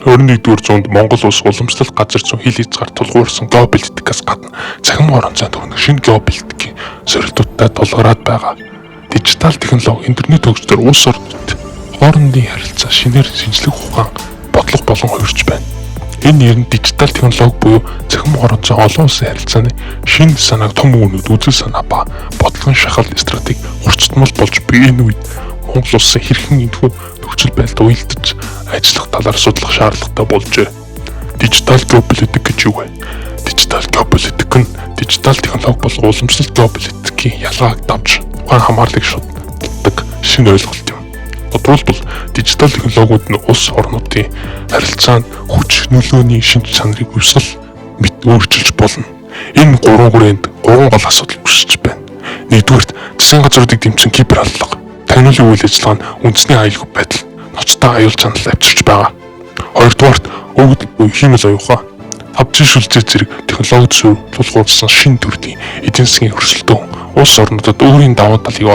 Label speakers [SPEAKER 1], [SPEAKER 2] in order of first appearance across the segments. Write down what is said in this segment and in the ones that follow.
[SPEAKER 1] 21-р зуунд Монгол улс уламжлалт газар зүйн хил хязгаар тулгуурсан геополитикаас гадна цахим орон зайд хөнөх шинэ геополитикийн сорилтуудтай тулгараад байгаа. Дижитал технологи, интернет хөгжлөөр улс орнууд хоорондын харилцаа шинээр шинжлэх ухаан бодлого болон хувирч байна. Энэ нэр нь дижитал технологи буюу цахим орон зай олон улсын харилцааны шинэ санааг том өгнөд үзэл санаа ба бодлогын шахалт стратеги уртчмал болж буй энэ үед Монгол улсын хэрхэн энэхүү нөхцөл байдалд уялдаж ажиллах талаар судлах шаардлагатай болжээ. Дижитал геополитик гэж юу вэ? Дижитал геополитик нь дижитал технологи болон уламжлалт геополитикийн ялгааг давж ухаан хамаарлыг шууддаг шинэ ойлголт юм. Тодорхойлбол дижитал технологиуд нь улс орнуудын харилцаанд хүч нөлөөний шинж чанарыг өсгөл мэт өөрчилж болно. Энэ гурван хүрээнд гурван гол асуудал үүсэж байна. Нэгдүгээрт засгийн газруудыг дэмжин кибер аллага, технологийн үйл ажиллагаа нь үндэсний аюулгүй байдал, ноцтой аюул чанал авчирч байгаа. Хоёрдугаарт өгөгдөл буюу хиймэл оюухан, 5G шүлжээ зэрэг технологид тулгуурсан шинэ төрлийн эдийн засгийн өрсөлдөөн улс орнуудад өөрийн давуу талыг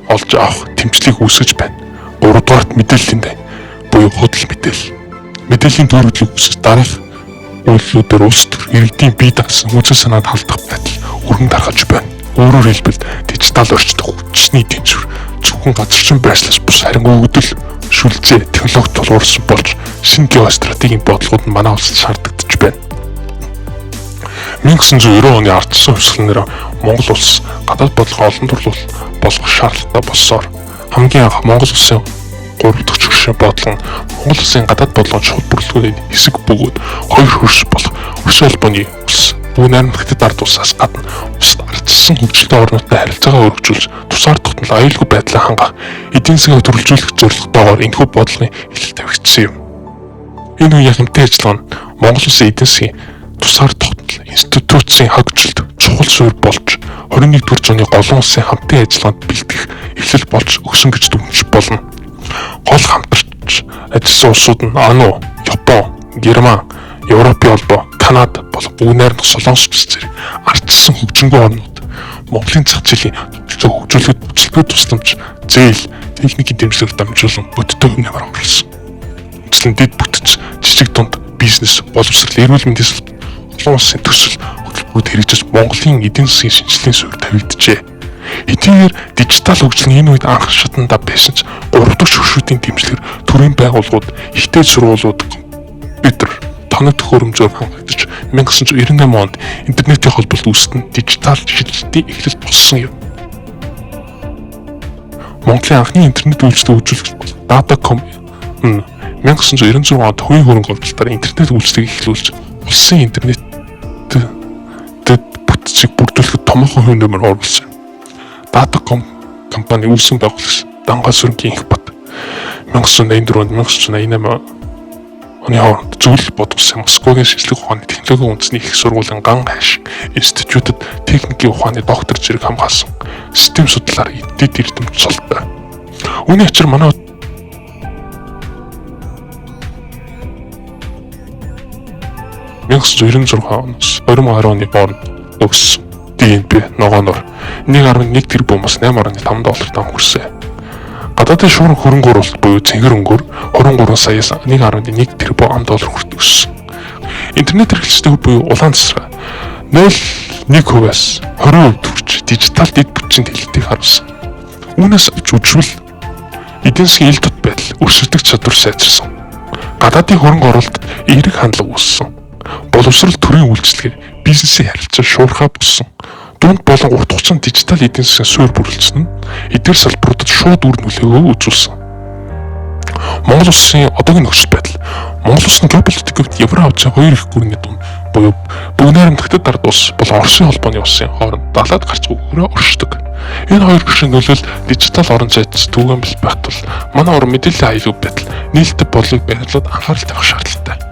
[SPEAKER 1] олж авах тэмцлийг үүсгэж байна. Гуравдугаарт мэдээллийн дай буюу хөдөл мэдээлэл. Мэдээллийн төрөлийг үүсгэж дараах үйлдэлүүдээр улс төр иргэдийн бие даасан үзэл санаанд халдах байдал өргөн тархаж байна. Өөрөөр хэлбэл дижитал орчинд хүчний тэнцвэр зөвхөн газарчин байршлаас бус харин өгөгдөл шүлжээ технологи тулгуурсан болж шинэ геостратегийн бодлогод нь манай улсад шаардагдж байна. 1990 оны ардчсан хувьсгалнаар Монгол улс гадаад бодлого олон төрлөөр болгох шаардлагатай болсоор хамгийн анх Монгол улсын 3 дахь хөршийн бодлого нь Монгол улсын гадаад бодлогын чухал бүрэлдэхүүний хэсэг бөгөөд хоёр хөрш болох өс холбооны улс бүгд найрамдагтад ард улсаас гадна бусад ардчсан хөгжилтэй орнуудтай харилцаагаа өргөжүүлж тусаар тогтмол аюулгүй байдлаа хангах эдийн засгийг төрөлжүүлэх зорилготойгоор энэхүү бодлогын эхлэл тавигдсан юм. Энэ үеийн хамтын ажиллагаа нь Монгол улсын эдийн засгийн тусаар тогтмол институцийн хөгжилд чухал суурь болж 21-р зууны голлон улсын хамтын ажиллагаанд бэлтгэх эхлэл болж өгсөн гэж дүгнэж болно. Гол хамтарч ажилласан улсууд нь АНУ, Япон, Герман, Европын холбоо, Канада болон бүгд найрамдах Солонгос зэрэг ардчсан хөгжингүй орнууд Монголын зах зээлийн хөгжүүлэлт бүжиглэлгүй тусламж, зээл, техникийн дэмжлэгт дамжуулан бодиттой хэмнээр оруулсан. Үндслэн дэд бүтц, жижиг дунд бизнес, боловсрол, эрүүл мэндийн салбар, олон улсын төсөл хөтөлбөрүүд хэрэгжиж Монголын эдийн засгийн шинжилгээний суурь тавигджээ. Эдгээр дижитал хөгжлийн энэ үед анх шатанда байсан ч 3 дахь шүршүүдийн дэмжлэгээр төрийн байгууллагууд, ихтэй сургуулиуд, компьютер, тоног төхөөрөмжөөр хангагдаж 1998 онд интернетийн холболт үүсгэн дижитал шилжилтийн эхлэл болсон юм. Монголын анхны интернет үйлчилгээ үзүүлэгч бол Datacom 1996 онд хувийн хөрөнгө оруулалтаар интернет үйлчилгээг эхлүүлж улсын интернет бүтцийг бүрдүүлэхэд томоохон хувь нэмэр оруулсан. Datacom компани үүсгэн байгуулагч Дангай Сүрэнгийн их бат 1984-1988 оны хооронд зөвлөл бодуулсан Москвагийн шинжлэх ухааны технологийн үндэсний их сургуулийн Ган Хайш институтэд техникийн ухааны доктор зэрэг хамгаалсан систем судлаар эдд эрдэмт солтой. Үүний учир манай 1996 оноос 2020 оны хооронд өгсөн ДНБ ногооноор 1.1 тэрбумаас 8.5 доллартаа хүрсэн. Гадаадын шуурга хөрөнгө оруулалт буюу цэнгэр өнгөөр 23 саяас 1.1 тэрбум доллар хүртэж өссөн. Интернет хэрэглэгчтэй буюу улаан цэцрэг 0.1%-аас 20% хүрч дижитал дэд бүтцийн дэлхийдийг харуулсан. Үүнээс авч үзвэл эдийн засгийн ил дот байдал өрсөлдөх чадвар сайжирсан. Гадаадын хөрөнгө оруулалтад эерэг хандлага үүссэн. Боловсрол төрийн үйлчлэгээр бизнесийн харилцаа шуурхай болсон. Дунд болон урт хугацаанд дижитал эдийн засгийн суурь бүрэлдэхүүн нь эдгээр салбаруудад шууд үр нөлөөгөө үзүүлсэн. Монгол улсын одоогийн нөхцөл байдал Монгол улсын геополитикт Евразийн хоёр их гүрний дунд буюу бүгд найрамдагтад ард улс болон Оросын холбооны улсын хооронд далаад гарч өгөөрөө оршдог. Энэ хоёр гишүүн нөлөөлөл дижитал орон зайд түгээмэл байх тул манай орн мэдээллийн аюулгүй байдал нийлдэв бодлогыг байрлуулад анхаарал тавих шаардлагатай.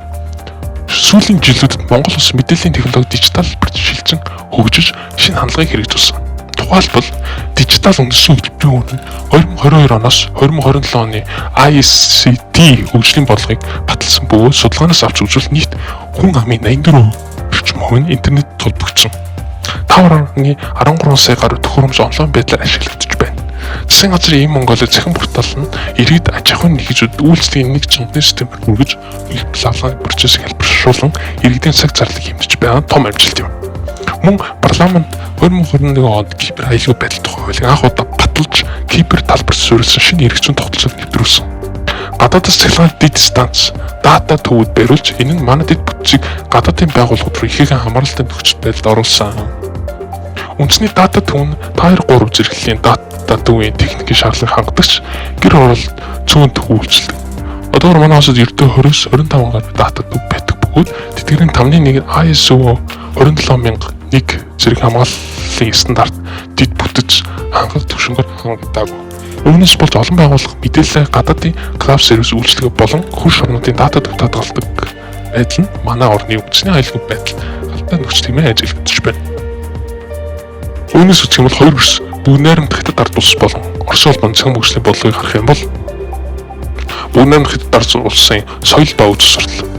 [SPEAKER 1] Сүүлийн жилүүдэд Монгол улс мэдээллийн технологи дижитал хэлбэрт шилжин хөгжиж шинэ хандлагыг хэрэгжүүлсэн. Тухайлбал дижитал үндэсний хөтөлбөрийн үнэ 2022 оноос 2027 оны ICT хөгжлийн бодлогыг баталсан бөгөөд судалгаанаас авч үзвэл нийт хүн амын 84% орчим хувь нь интернет толбогдсон. 5.13 сая гаруй төхөөрөмж онлайн байдлаар ашиглагдаж байна. Засгийн газрын ийм Монголын цахим портал нь иргэд аж ахуйн нэгжүүд үйлчлэгийн нэг чанарын систем хүргэж лавлагын процессыг хэлбэршүүлэн иргэдийн цаг зарлыг хэмжиж байгаа том амжилт юм. Мөн парламент 2021 онд кибер аюулгүй байдал тухай хуулийг анх удаа баталж кибер талбарт суурилсан шинэ хэрэгцээ тогтолцоог нэвтрүүлсэн. Гадаадас цахилгаан дид станц дата төвөд бариулж энэ нь манай дэд бүтцийг гадаадын байгууллагууд руу ихээхэн хамааралтай нөхцөл байдалд оруулсан. Үндэсний дата төв нь 2-3 зэрэглэлийн дата төвийн техникийн шаардлагыг хангадагч гэр оролт цөөн төв үйлчилдэг. Одоогор манай улсад ердөө 20-25 гаруй дата төв байдаг бөгөөд тэдгээрийн 5-1 ISO 27001 зэрэг хамгааллын стандарт дэд бүтэц хангах түвшингээр хангагдаагүй. Үүнээс болж олон байгууллага мэдээлэл гадаадын клауд сервис үйлчилгээ болон хөрш орнуудын дата төв татгалздаг байдал нь манай орны үндэсний аюулгүй байдал албан нөхцөл хэмээн ажиглагдаж байна. Үүнээс үсэх юм бол хоёр бүс бүгд найрамдах хятад ард улс болон Орос улбан цахим хөгжлийн бодлогыг харах юм бол бүгд найрамдах хятад ард улсын соёл ба үйл суртал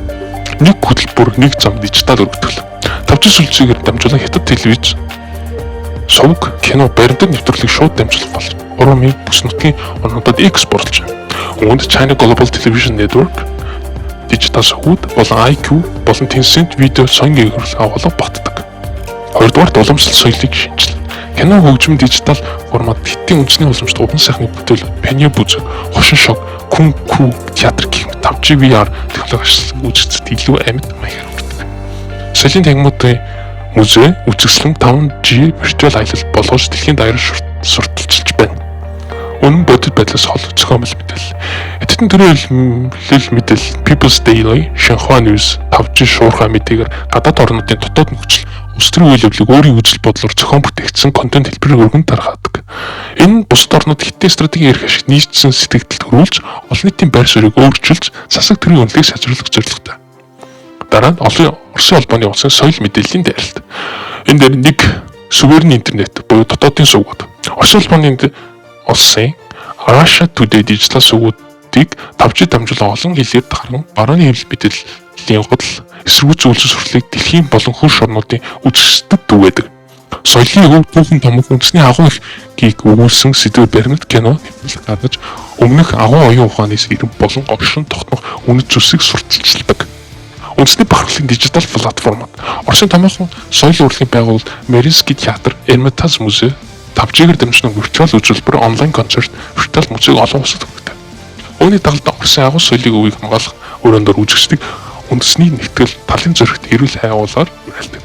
[SPEAKER 1] нэг хөтөлбөр нэг зам дижитал өргөдөл тавчин сүлжээгээр дамжуулан хятад телевиз сувг кино баримтад нэвтрүүлгийг шууд дамжуулах болж уран бүс нутгийн орнуудад экспортлж байна. Үүнд China Global Television Network дижитал сувгууд болон IQ болон Tencent видео соёлын агуулга батдаг. Хоёрдугаар уламжлалт соёлыг шинжилнэ. Кино хөгжим дижитал формат хиттийн үндэсний уламжлалт удан сайхны бүтээл Penny Buzz, Хошин шог, Kung Fu театр гэх мэт 5G VR технологи ашигласан үзэгчдэд илүү амьд маягаар хүрдэг. Соёлын тагмуудын музей үзэсгэлэн 5G виртуал аялал болгож дэлхийн даяар сурталчилж байна. Үнэн бодит байдлаас хол зохиомжтой мэдээлэл. Хэдэн төрлийн мэдээлэл People's Daily, Shanghai News, 5G шуурхай мэдээгээр гадаад орнуудын дотоод нөхцөл улс төрийн үйл явдлыг өөрийн үзэл бодлоор зохион бүтээгдсэн контент хэлбэрээр өргөн тархаадаг. Энэ бусад орнууд хиттийн стратегийн эрх ашиг нийцсэн сэтгэгдэлд хөрвүүлж олон нийтийн байр суурийг өөрчилж засаг төрийн үнэлгээг сайжруулах зорилготой. Дараа нь Оросын улбаны улсын соёл мэдээллийн дайралт. Энэ дээр нэг сүвэрний интернет буюу дотоодын сувгууд. Оросын улбаны улсын Russia Today дижитал сувгуудыг 5G дамжуулан олон хэлээр тархан барууны хэвлэл мэдээллийн худал эсэргүүц үйлчлэл сурлыг дэлхийн болон хөрш орнуудын үзэгчдэд түгээдэг. Соёлын өв түүхэн томог үндэсний агуу ихийг өгүүлсэн сэдвээр баримт кино нэвтрүүлэг гаргаж өмнөх агуу оюун ухааны иргэн болон говшин тогтнох үнэт зүйлсийг сурталчилдаг. Үндэсний бахархлын дижитал платформод Оросын томоохон соёлын урлагийн байгууллага Mariinsky театр, Эрмитаж музей 5G-гээр дамжуулан виртуал үзүүлбэр, онлайн концерт, виртуал музейг олон улсад хүргэдэг. Үүний дагалдаа Оросын агуу соёлыг өвийг хамгаалах өрөөндөө үзэгчдийг үндэсний нэгтгэл талын зөрөгт эрүүл хайгуулаар уриалдаг.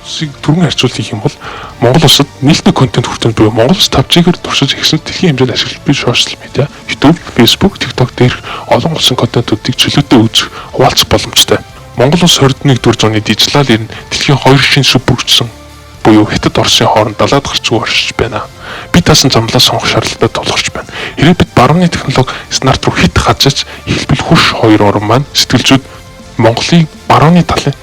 [SPEAKER 1] Түргэн харьцуулах юм бол Монгол улсад нийлдэг контент хүртээмж буюу Монгол улс 5G-гээр туршиж ихсэн дэлхийн хэмжээнд ашиглаж буй сошиал медиа, YouTube, Facebook, TikTok дээрх олон улсын контентуудыг чөлөөтэй үзэх, хуваалцах боломжтой. Монгол улс 21-р зууны дижитал эр нь дэлхийн хоёр шин супер хүчсэн буюу Хятад Оросын хооронд далаад гарч оршиж байна. Бид таасан замлаа сонгох шаардлагатай тулгарч байна. Хэрэг бид барууны технологи стандарт руу хит хажиж эхлбэл хурш хоёр орн маань сэтгэлзүүд Монголыг барууны талын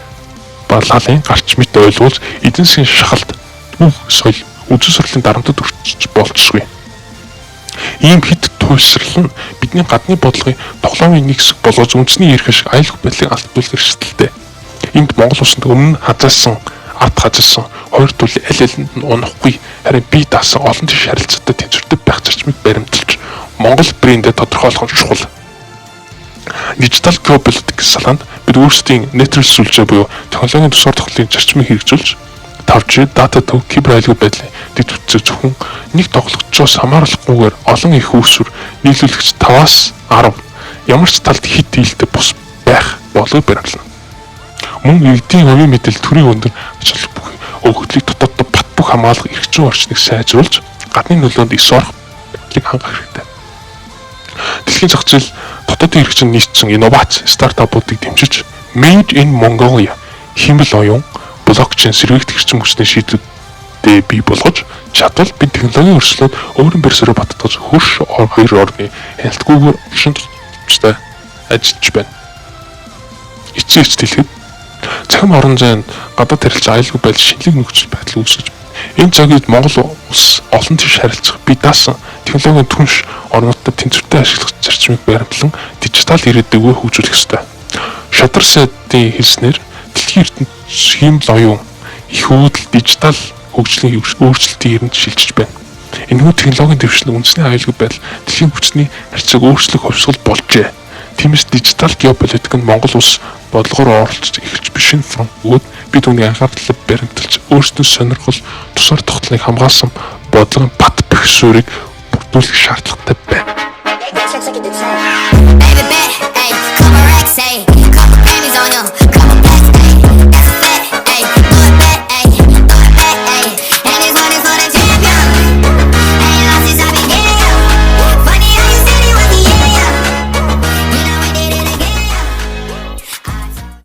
[SPEAKER 1] гарч мэт ойлгуулж эдийн засгийн шахалт бүх соёл үзэл сурталын дарамтад өрчиж болцсогүй. Ийм хит туйлсрал нь бидний гадны бодлогын тоглоомын нэг хэсэг болгож үндэсний эрх ашиг аюулгүй байдлыг алдуулах эрсдэлтэй. Энд Монгол улсад өмнө ард хазаасан хоёр төрлийн аль аль нь унахгүй харин бие даасан олон тийш харилцаатай тэнцвэртэй байх зарчмыг баримталж Монгол брендээ тодорхойлох нь чухал. Дижитал геополитик салаанд бид өөрсдийн нэвтрүүлэг сүлжээ буюу технологийн тусгаар тоглолтын зарчмыг хэрэгжүүлж 5G, дата төв, кибер аюулгүй байдлын дэд бүтцийг зөвхөн нэг тоглогчоос хамаарахгүйгээр олон их үүсвэр нийлүүлэгч 5-аас 10 ямар ч талд хит дийлтэй бус байх болов баримтлана. Мөн иргэдийн хувийн мэдээлэл төрийн өндөр ачлал бүх өгөгдлийг дотооддоо бат бөх хамгаалах эрхцэн орчныг сайжруулж гадны нөлөөнд ис орох байдлыг хангах хэрэгтэй. Дэлхийн зах зээл дотоодын эрхцэн нийцсэн инновац стартапуудыг дэмжиж Made in Mongolia хэмэл оюун блокчейн сэргээгт эрчим хүчний шийдвэртэй бий болгож чадвал бид технологийн өрсөлдөд өөрийн байр суурийг баттгаж хөрш хоёр орны хяналтгүйгээр шин тустай ажиллаж байна. Эцсийн хэлэхэд цахим орон зайд гадаад харилцаа аюулгүй байдал шинэлэг нөхцөл байдал үүсгэж байна. Энэ цагт Монгол улс олон тийш харилцах бие даасан технологийн түнш орнуудад тэнцвэртэй ашиглах зарчмыг баримтлан дижитал ирээдүгөө хөгжүүлэх ёстой. Шадар сайдын хэлснээр дэлхийн ертөнцийн хэмэл оюун их үүдэл дижитал хөгжлийн өөрчлөлтийн эрэнд шилжиж байна. Энэхүү технологийн дэвшлиг үндэсний аюулгүй байдал дэлхийн хүчний харьцааг өөрчлөх хувьсгал болжээ. Тиймээс дижитал геополитик нь Монгол улс бодлогоор оролцож эхэлж бишин фронт өгөөд би түүний анхаарлыг баримталж өөрсдөө сонирхол тусаар тогтолцоог хамгаалсан бодлогын бат бэх суурийг бүрдүүлэх шаардлагатай байна.